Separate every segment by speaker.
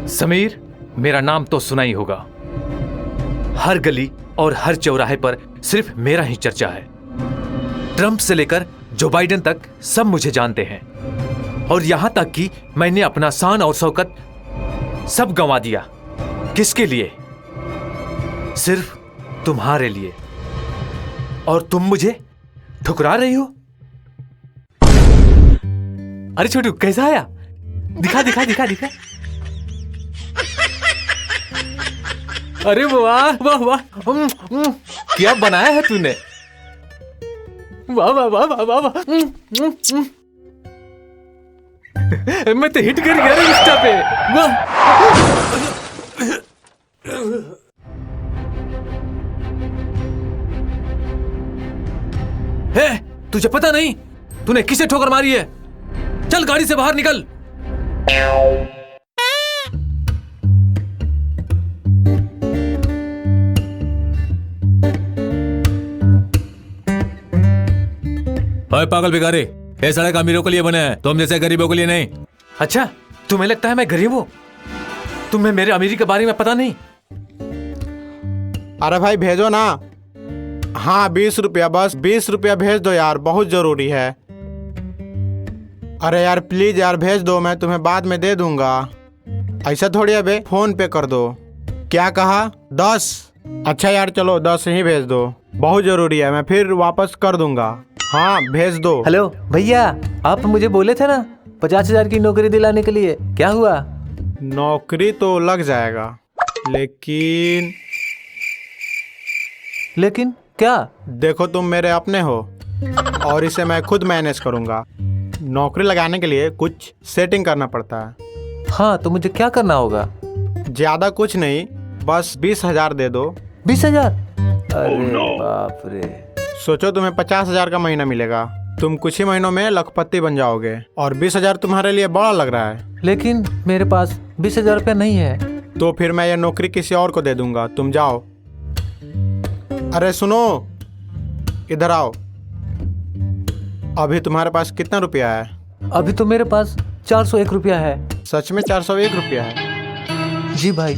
Speaker 1: समीर, मेरा नाम तो सुना ही होगा। हर गली और हर चौराहे पर सिर्फ मेरा ही चर्चा है। ट्रंप से लेकर जो बाइडेन तक सब मुझे जानते हैं, और यहां तक कि मैंने अपना शान और शौकत सब गंवा दिया। किसके लिए? सिर्फ तुम्हारे लिए। और तुम मुझे ठुकरा रही हो। अरे छोटू, कैसा आया? दिखा दिखा दिखा दिखा। अरे वाह वाह वाह, क्या बनाया है तूने? वाह वाह वाह वाह वाह वाह। मैं तो हिट कर गया इंस्टा पे। वाह। हे, तुझे पता नहीं तूने किसे ठोकर मारी है? चल गाड़ी से बाहर निकल।
Speaker 2: ओए पागल भिखारी, ये सड़क अमीरों के लिए बने हैं, तुम जैसे गरीबों के लिए नहीं।
Speaker 1: अच्छा, तुम्हें लगता है मैं गरीब हूं? तुम्हें मेरे अमीरी के बारे में पता नहीं?
Speaker 3: अरे भाई भेजो ना। हाँ 20 रुपया, बस 20 रुपया भेज दो यार, बहुत जरूरी है। अरे यार प्लीज यार भेज दो, मैं तुम्हें बाद में दे दूंगा। ऐसा थोड़ी है बे, फोन पे कर दो। क्या कहा? 10? अच्छा यार चलो 10 ही भेज दो, बहुत जरूरी है, मैं फिर वापस कर दूंगा। हाँ भेज दो।
Speaker 1: हेलो भैया, आप मुझे बोले थे ना 50,000 की नौकरी दिलाने के लिए, क्या हुआ?
Speaker 3: नौकरी तो लग जाएगा, लेकिन
Speaker 1: क्या?
Speaker 3: देखो तुम मेरे अपने हो और इसे मैं खुद मैनेज करूंगा। नौकरी लगाने के लिए कुछ सेटिंग करना पड़ता है।
Speaker 1: हाँ तो मुझे क्या करना होगा?
Speaker 3: ज्यादा कुछ नहीं, बस 20,000 दे दो।
Speaker 1: 20,000? अरे बाप रे।
Speaker 3: सोचो तुम्हें 50,000 का महीना मिलेगा, तुम कुछ ही महीनों में लखपति बन जाओगे, और 20,000 तुम्हारे लिए बड़ा लग रहा है।
Speaker 1: लेकिन मेरे पास 20,000 रुपया नहीं है।
Speaker 3: तो फिर मैं ये नौकरी किसी और को दे दूंगा, तुम जाओ। अरे सुनो, इधर आओ। अभी तुम्हारे पास कितना रुपया है?
Speaker 1: अभी तो मेरे पास 401 रुपया है।
Speaker 3: सच में 401 रुपया है?
Speaker 1: जी भाई।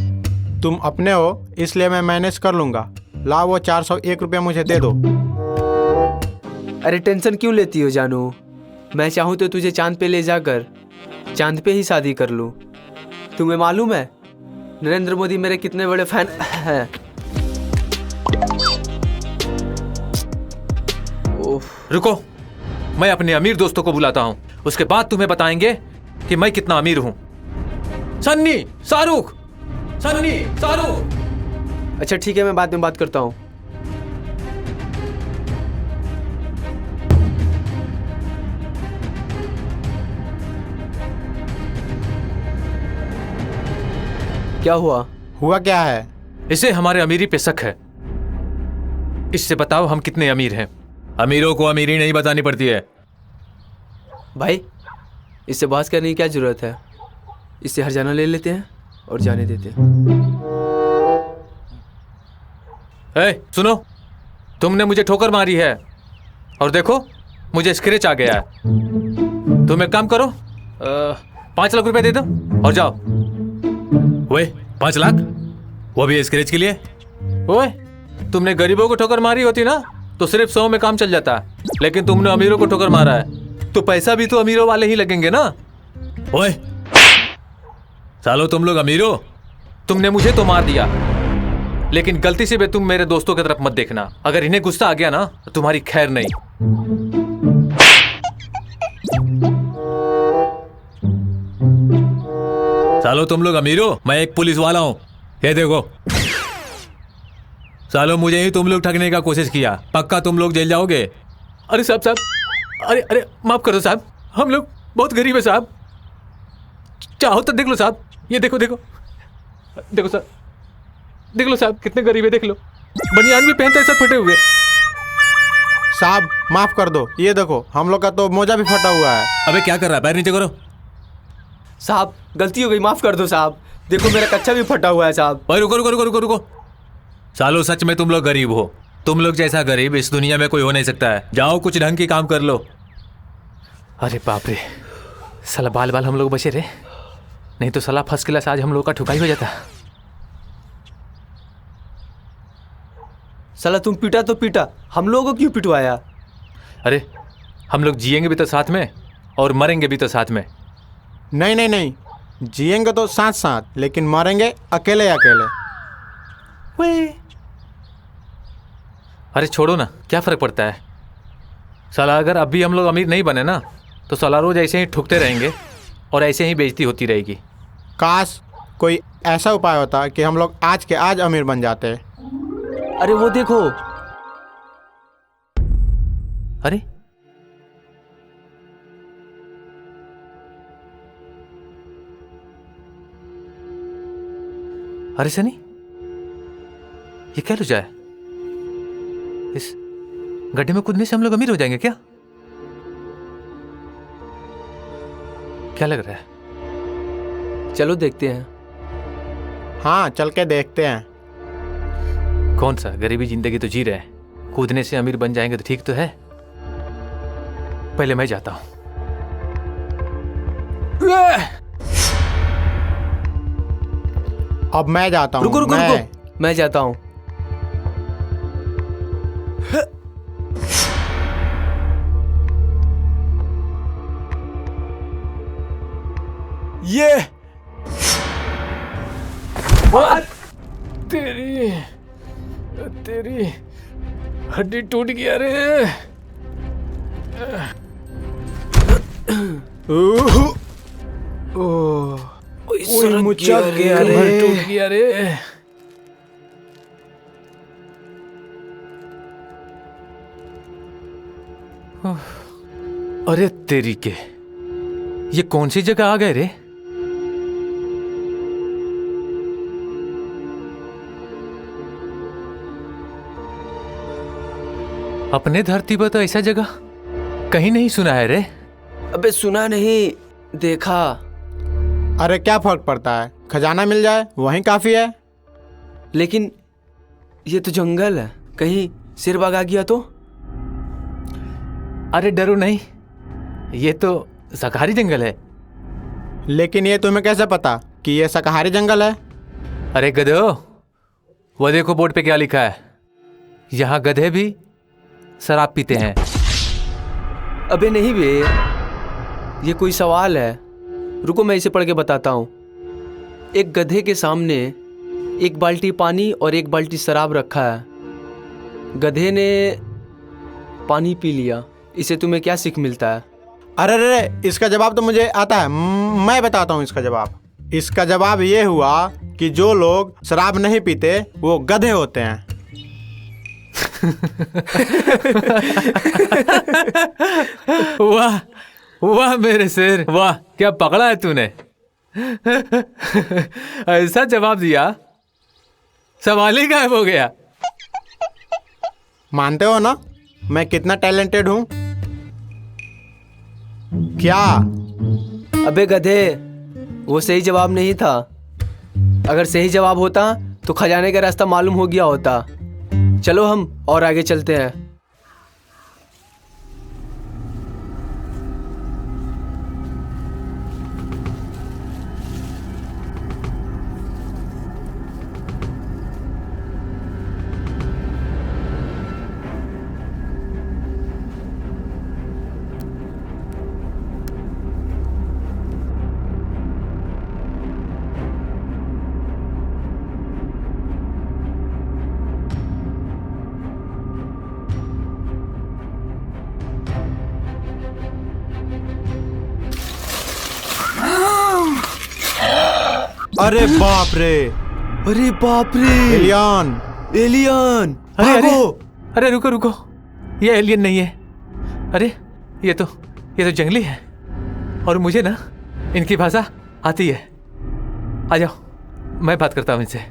Speaker 3: तुम अपने हो इसलिए मैं मैनेज कर लूंगा। लाओ वो 401 रुपया मुझे दे दो।
Speaker 4: अरे टेंशन क्यों लेती हो जानू, मैं चाहूँ तो तुझे चांद पे ले जाकर चांद पे ही शादी कर लूँ। तुम्हें मालूम है नरेंद्र मोदी मेरे कितने बड़े फैन हैं।
Speaker 1: रुको, मैं अपने अमीर दोस्तों को बुलाता हूँ, उसके बाद तुम्हें बताएंगे कि मैं कितना अमीर हूँ। सन्नी, शाहरुख, सन्नी, शाहरुख।
Speaker 4: अच्छा ठीक है, मैं बाद में बात करता हूँ। क्या हुआ?
Speaker 3: हुआ क्या है?
Speaker 1: इसे हमारे अमीरी पे शक है। इससे बताओ हम कितने अमीर हैं।
Speaker 2: अमीरों को अमीरी नहीं बतानी पड़ती है।
Speaker 4: भाई इससे बहस करने की क्या जरूरत है, इससे हर्जाना ले लेते हैं और जाने देते हैं।
Speaker 1: सुनो, तुमने मुझे ठोकर मारी है और देखो मुझे स्क्रैच आ गया है। तुम एक काम करो, 5 लाख रुपए दे दो और जाओ।
Speaker 2: ओए 5 लाख, वो भी स्क्रैच के लिए?
Speaker 1: ओए, तुमने गरीबों को ठोकर मारी होती ना तो सिर्फ 100 में काम चल जाता, लेकिन तुमने अमीरों को ठोकर मारा है तो पैसा भी तो अमीरों वाले ही लगेंगे ना।
Speaker 2: ओए सालो, तुम लोग अमीर हो।
Speaker 1: तुमने मुझे तो मार दिया, लेकिन गलती से भी तुम मेरे दोस्तों की तरफ मत देखना। अगर इन्हें गुस्सा आ गया ना तो तुम्हारी खैर नहीं।
Speaker 2: सालो तुम लोग अमीर हो, मैं एक पुलिस वाला हूँ। ये देखो सालो, मुझे ही तुम लोग ठगने का कोशिश किया, पक्का तुम लोग जेल जाओगे।
Speaker 1: अरे साहब, अरे अरे माफ करो साहब, हम लोग बहुत गरीब है साहब। चाहो तो देख लो साहब, ये देखो देखो देखो साहब, देख लो साहब कितने गरीब है, देख लो बनियान भी पहनते सब फटे हुए।
Speaker 3: साहब माफ कर दो, ये देखो हम लोग का तो मोजा भी फटा हुआ है।
Speaker 2: अबे क्या कर रहा है, पैर नीचे करो।
Speaker 4: साहब गलती हो गई, माफ कर दो साहब। देखो मेरा कच्चा भी फटा हुआ है साहब।
Speaker 2: भाई रुको रुको रुको रुको रुको। सालो सच में तुम लोग गरीब हो, तुम लोग जैसा गरीब इस दुनिया में कोई हो नहीं सकता है। जाओ कुछ ढंग की काम कर लो।
Speaker 1: अरे बाप रे, साला बाल बाल हम लोग बचे रहे। नहीं तो साला फर्स्ट क्लास आज हम लोग का ठुकाई हो जाता।
Speaker 4: साला तुम पीटा तो पीटा, हम लोगों को क्यों पिटवाया?
Speaker 1: अरे हम लोग जिएंगे भी तो साथ में और मरेंगे भी तो साथ में।
Speaker 3: नहीं नहीं नहीं, जिएंगे तो साथ साथ, लेकिन मरेंगे अकेले अकेले।
Speaker 1: अरे छोड़ो ना, क्या फर्क पड़ता है। साला अगर अभी हम लोग अमीर नहीं बने ना तो साला रोज ऐसे ही ठुकते रहेंगे और ऐसे ही बेइज्जती होती रहेगी।
Speaker 3: काश कोई ऐसा उपाय होता कि हम लोग आज के आज अमीर बन जाते।
Speaker 4: अरे वो देखो।
Speaker 1: अरे अरे सनी, ये क्या लुचा है? इस गड्ढे में कूदने से हम लोग अमीर हो जाएंगे क्या? क्या लग रहा है?
Speaker 4: चलो देखते हैं।
Speaker 3: हाँ चल के देखते हैं।
Speaker 1: कौन सा गरीबी जिंदगी तो जी रहे हैं, कूदने से अमीर बन जाएंगे तो ठीक तो है। पहले मैं जाता हूं।
Speaker 3: अब मैं जाता हूँ।
Speaker 4: रुको रुको रुको, मैं जाता हूँ।
Speaker 1: ये तेरी तेरी हड्डी टूट गया रे।
Speaker 3: मुचक गया रे।
Speaker 1: कमर टूट गया रे। अरे तेरी के, ये कौन सी जगह आ गए रे? अपने धरती पर तो ऐसा जगह कहीं नहीं सुना है रे।
Speaker 4: अबे सुना नहीं, देखा।
Speaker 3: अरे क्या फर्क पड़ता है, खजाना मिल जाए वहीं काफी है।
Speaker 4: लेकिन ये तो जंगल है, कहीं शेर बाग आ गया तो?
Speaker 1: अरे डरो नहीं, ये तो शाकाहारी जंगल है।
Speaker 3: लेकिन ये तुम्हें कैसे पता कि ये शाकाहारी जंगल है?
Speaker 1: अरे गधो, वो देखो बोर्ड पे क्या लिखा है। यहाँ गधे भी शराब पीते हैं।
Speaker 4: अबे नहीं बे, ये कोई सवाल है। रुको मैं इसे पढ़ के बताता हूँ। एक गधे के सामने एक बाल्टी पानी और एक बाल्टी शराब रखा है। गधे ने पानी पी लिया। इसे तुम्हें क्या सीख मिलता है?
Speaker 3: अरे अरे, इसका जवाब तो मुझे आता है। मैं बताता हूँ इसका जवाब। इसका जवाब ये हुआ कि जो लोग शराब नहीं पीते वो गधे होते हैं।
Speaker 1: वाह वाह मेरे शेर, वाह क्या पकड़ा है तूने। ऐसा जवाब दिया, सवाल ही गायब हो गया।
Speaker 3: मानते हो ना मैं कितना टैलेंटेड हूँ? क्या?
Speaker 4: अबे गधे, वो सही जवाब नहीं था। अगर सही जवाब होता तो खजाने का रास्ता मालूम हो गया होता। चलो हम और आगे चलते हैं।
Speaker 3: अरे बाप रे,
Speaker 4: अरे बाप रे,
Speaker 3: एलियन।
Speaker 4: एलियन!
Speaker 1: अरे अरे
Speaker 4: भागो!
Speaker 1: अरे रुको रुको, ये एलियन नहीं है। अरे ये तो जंगली है और मुझे ना इनकी भाषा आती है। आ जाओ, मैं बात करता हूँ इनसे।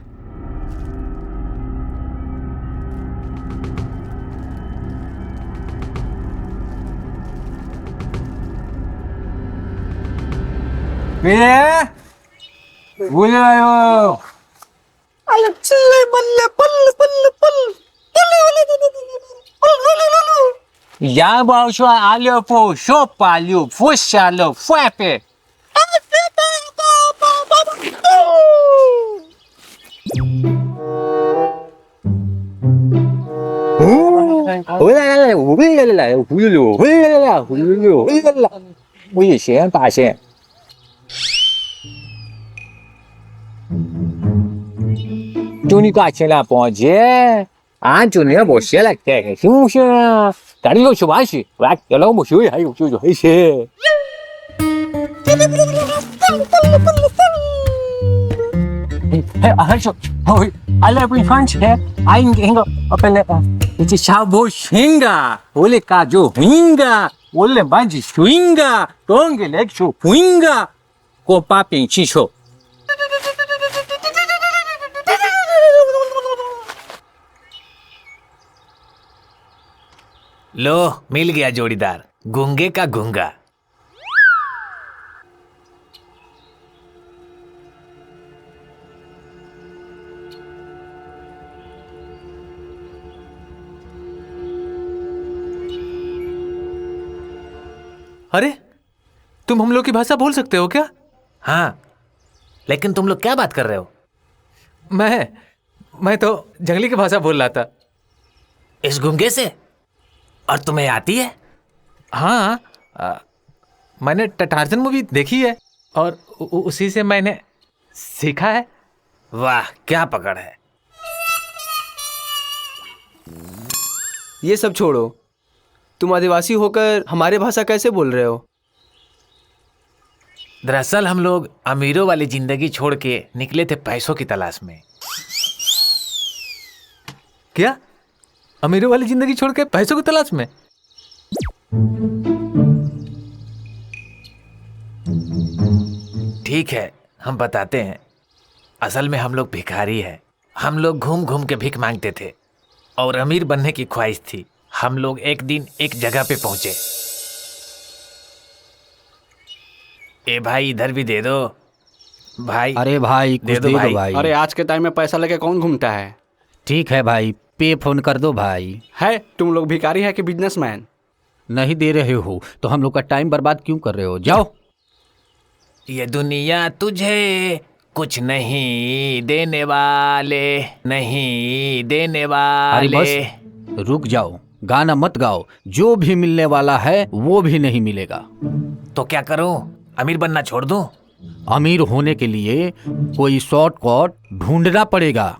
Speaker 5: Ja, bouw zo alle voor, zo palio, voor shalom, voor pe. 回来了，回来了，回来了，回来了，回来了，回来了。我也先发现。就你挂钱了，帮姐，俺就那不写了，看看行不行？赶紧要去玩去，玩要老母修也还有就还行。哎，俺说，我俺来不穿钱，俺应该我本来你这小不行啊，我来干就行啊，我来办就行啊，当个来就行啊，我把病气说。
Speaker 2: लो मिल गया जोड़ीदार गूंगे का गूंगा।
Speaker 1: अरे तुम हम लोग की भाषा बोल सकते हो क्या?
Speaker 2: हाँ, लेकिन तुम लोग क्या बात कर रहे हो?
Speaker 1: मैं तो जंगली की भाषा बोल रहा था।
Speaker 2: इस गूंगे से? और तुम्हें आती है?
Speaker 1: हाँ, मैंने टार्जन मूवी देखी है और उसी से मैंने सीखा है।
Speaker 2: वाह, क्या पकड़ है।
Speaker 4: ये सब छोड़ो, तुम आदिवासी होकर हमारे भाषा कैसे बोल रहे हो?
Speaker 2: दरअसल हम लोग अमीरों वाली जिंदगी छोड़ के निकले थे पैसों की तलाश में।
Speaker 1: क्या? अमीरों वाली जिंदगी छोड़ के पैसों की तलाश में?
Speaker 2: ठीक है, हम बताते हैं। असल में हम लोग भिखारी हैं। हम लोग घूम घूम के भीख मांगते थे और अमीर बनने की ख्वाहिश थी। हम लोग एक दिन एक जगह पे पहुंचे। ए भाई, इधर भी दे दो भाई।
Speaker 6: अरे भाई कुछ दे दो भाई।
Speaker 7: अरे आज के टाइम में पैसा लेके कौन घूमता है?
Speaker 6: ठीक है भाई, पे फोन कर दो भाई।
Speaker 7: है तुम लोग भिखारी है कि बिजनेसमैन?
Speaker 6: नहीं दे रहे हो तो हम लोग का टाइम बर्बाद क्यों कर रहे हो? जाओ।
Speaker 2: ये दुनिया तुझे कुछ नहीं देने वाले, नहीं देने
Speaker 6: अरे
Speaker 2: वाले।
Speaker 6: बस रुक जाओ, गाना मत गाओ। जो भी मिलने वाला है वो भी नहीं मिलेगा।
Speaker 2: तो क्या करूं? अमीर बनना छोड़ दूं?
Speaker 6: अमीर होने के लिए कोई शॉर्टकट ढूंढना पड़ेगा।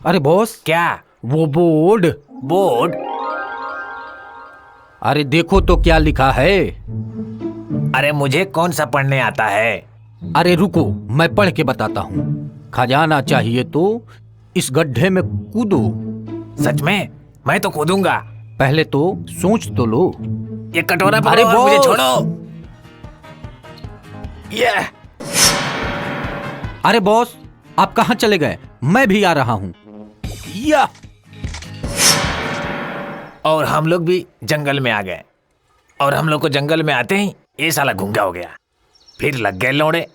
Speaker 6: अरे बॉस,
Speaker 2: क्या?
Speaker 6: वो बोर्ड।
Speaker 2: बोर्ड?
Speaker 6: अरे देखो तो क्या लिखा है।
Speaker 2: अरे मुझे कौन सा पढ़ने आता है?
Speaker 6: अरे रुको, मैं पढ़ के बताता हूँ। खजाना चाहिए तो इस गड्ढे में कूदो।
Speaker 2: सच में? मैं तो कूदूंगा।
Speaker 6: पहले तो सोच तो लो।
Speaker 2: ये कटोरा पकड़ो
Speaker 6: अरे
Speaker 2: और मुझे
Speaker 6: बॉस!
Speaker 2: छोड़ो। ये
Speaker 6: अरे बॉस, आप कहाँ चले गए? मैं भी आ रहा हूँ। या
Speaker 2: और हम लोग भी जंगल में आ गए। और हम लोग को जंगल में आते ही ये साला गूंगा हो गया। फिर लग गए लौड़े।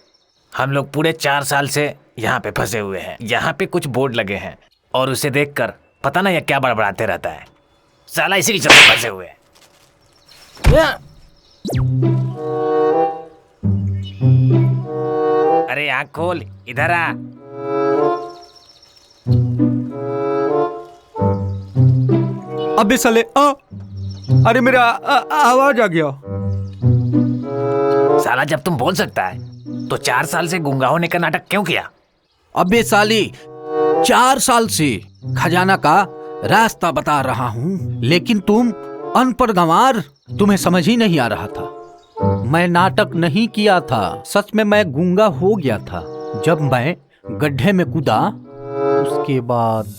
Speaker 2: हम लोग पूरे 4 साल से यहाँ पे फंसे हुए हैं। यहाँ पे कुछ बोर्ड लगे हैं और उसे देखकर पता ना ये क्या बड़बड़ाते रहता है। साला इसी के चलते फंसे हुए हैं। अरे आँख खोल, इधर आ।
Speaker 3: अबे साले अरे मेरा आवाज आ गया।
Speaker 2: साला जब तुम बोल सकता है तो 4 साल से गूंगा होने का नाटक क्यों किया?
Speaker 6: अबे साली, 4 साल से खजाना का रास्ता बता रहा हूँ, लेकिन तुम अनपढ़ गंवार, तुम्हें समझ ही नहीं आ रहा था। मैं नाटक नहीं किया था, सच में मैं गूंगा हो गया था। जब मैं गड्ढे में कूदा उसके बाद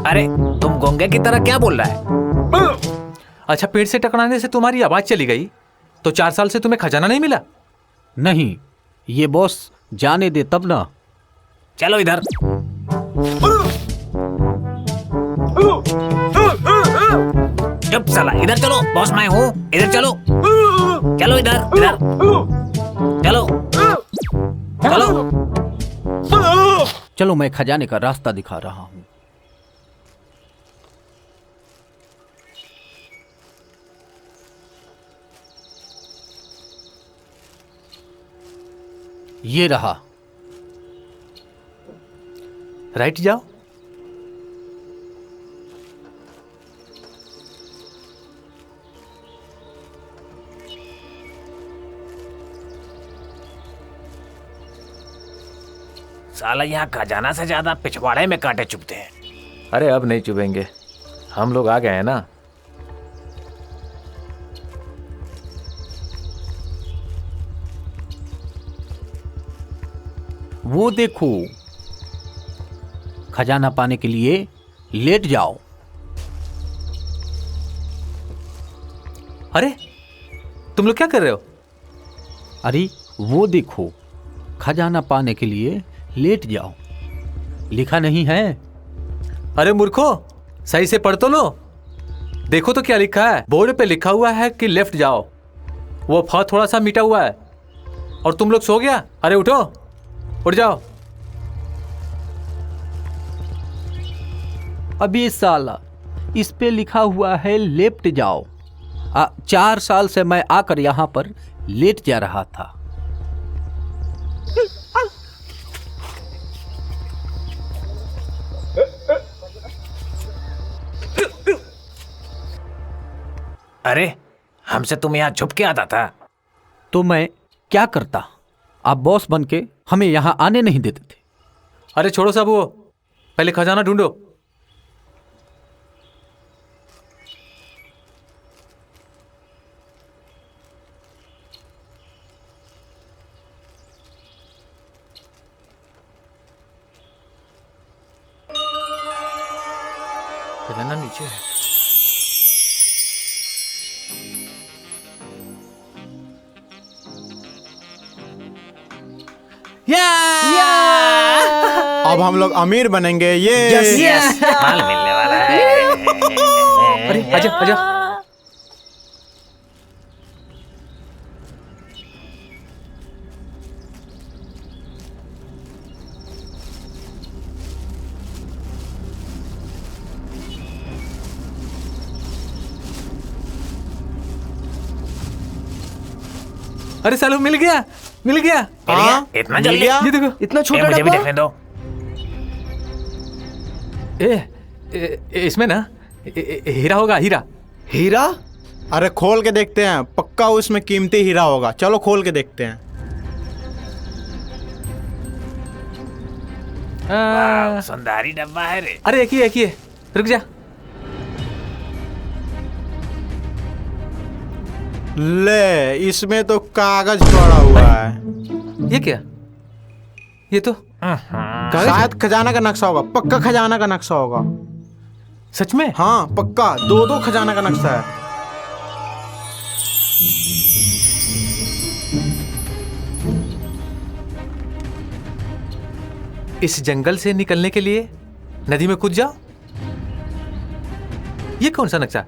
Speaker 2: अरे तुम गूंगे की तरह क्या बोल रहा है?
Speaker 1: अच्छा, पेड़ से टकराने से तुम्हारी आवाज चली गई? तो 4 साल से तुम्हें खजाना नहीं मिला?
Speaker 6: नहीं, ये बॉस जाने दे तब ना।
Speaker 2: चलो इधर। चुप साला, इधर चलो, बॉस मैं हूँ, इधर चलो। चलो इधर इधर चलो चलो।
Speaker 6: चलो मैं खजाने का रास्ता दिखा रहा हूँ। ये रहा।
Speaker 1: राइट जाओ।
Speaker 2: साला यहाँ खजाना से ज्यादा पिछवाड़े में कांटे चुभते हैं।
Speaker 1: अरे अब नहीं चुभेंगे, हम लोग आ गए हैं ना।
Speaker 6: वो देखो, खजाना पाने के लिए लेट जाओ।
Speaker 1: अरे तुम लोग क्या कर रहे हो?
Speaker 6: अरे वो देखो, खजाना पाने के लिए लेट जाओ, लिखा नहीं है?
Speaker 1: अरे मूर्खो, सही से पढ़ तो लो। देखो तो क्या लिखा है। बोर्ड पे लिखा हुआ है कि लेफ्ट जाओ, वो फ थोड़ा सा मिटा हुआ है। और तुम लोग सो गया। अरे उठो, उठ जाओ।
Speaker 6: अभी साला, इस पे लिखा हुआ है लेफ्ट जाओ। 4 साल से मैं आकर यहाँ पर लेट जा रहा था।
Speaker 2: अरे हमसे तुम यहाँ छुप के आता था।
Speaker 6: तो मैं क्या करता? आप बॉस बन के हमें यहाँ आने नहीं देते थे।
Speaker 1: अरे छोड़ो सब, वो पहले खजाना ढूंढो। खजाना नीचे है।
Speaker 3: अब हम लोग अमीर बनेंगे। ये
Speaker 2: माल मिलने वाला है।
Speaker 1: अरे आजा आजा। अरे सालू मिल गया, मिल गया।
Speaker 3: हाँ,
Speaker 2: इतना
Speaker 3: मिल
Speaker 2: जल्दी?
Speaker 3: गया?
Speaker 1: ये देखो।
Speaker 4: इतना छोटा
Speaker 2: मुझे भी
Speaker 4: डब्बा?
Speaker 2: देखने दो।
Speaker 1: इसमें ना हीरा होगा, हीरा।
Speaker 4: हीरा?
Speaker 3: अरे खोल के देखते हैं, पक्का उसमें कीमती हीरा होगा। चलो खोल के देखते हैं।
Speaker 2: सुंदरी डब्बा है रे।
Speaker 1: अरे एक ही है, रुक जा।
Speaker 3: ले, इसमें तो कागज पड़ा हुआ है।
Speaker 1: ये क्या? ये तो कागज है।
Speaker 3: शायद खजाना का नक्शा होगा, पक्का खजाना का नक्शा होगा।
Speaker 1: सच में?
Speaker 3: हाँ पक्का, 2 खजाना का नक्शा है।
Speaker 1: इस जंगल से निकलने के लिए नदी में कूद जाओ। ये कौन सा नक्शा?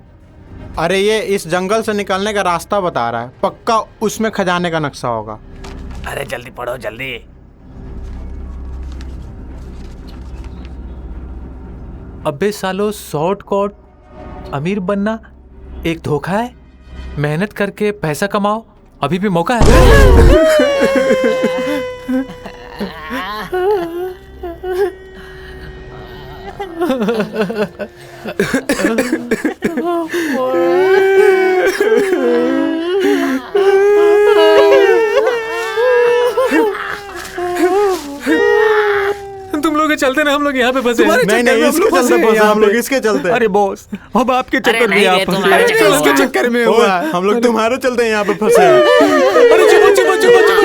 Speaker 3: अरे ये इस जंगल से निकलने का रास्ता बता रहा है, पक्का उसमें खजाने का नक्शा होगा।
Speaker 2: अरे जल्दी पढ़ो जल्दी।
Speaker 1: अबे सालो, शॉर्टकट अमीर बनना एक धोखा है। मेहनत करके पैसा कमाओ, अभी भी मौका है। तुम लोग के चलते ना हम लोग यहाँ पे फंसे।
Speaker 3: नहीं, इसके चलते फंसे हम लोग, इसके चलते।
Speaker 6: अरे बॉस, अब आपके चक्कर में आप
Speaker 3: इसके चक्कर में हुआ है। हम लोग तुम्हारे चलते यहाँ पे फंसे हैं।
Speaker 1: अरे चुप चुप चुप चुप।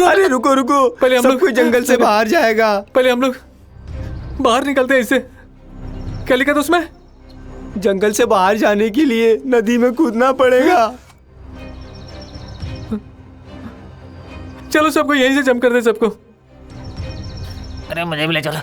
Speaker 4: अरे रुको रुको,
Speaker 1: पहले हम
Speaker 4: सब
Speaker 1: लोग
Speaker 4: कोई जंगल से बाहर जाएगा।
Speaker 1: पहले हम लोग बाहर निकलते हैं इससे। क्या लिखा था उसमें?
Speaker 4: जंगल से बाहर जाने के लिए नदी में कूदना पड़ेगा।
Speaker 1: चलो सबको यहीं से जम कर दे सबको।
Speaker 2: अरे मुझे भी ले चलो।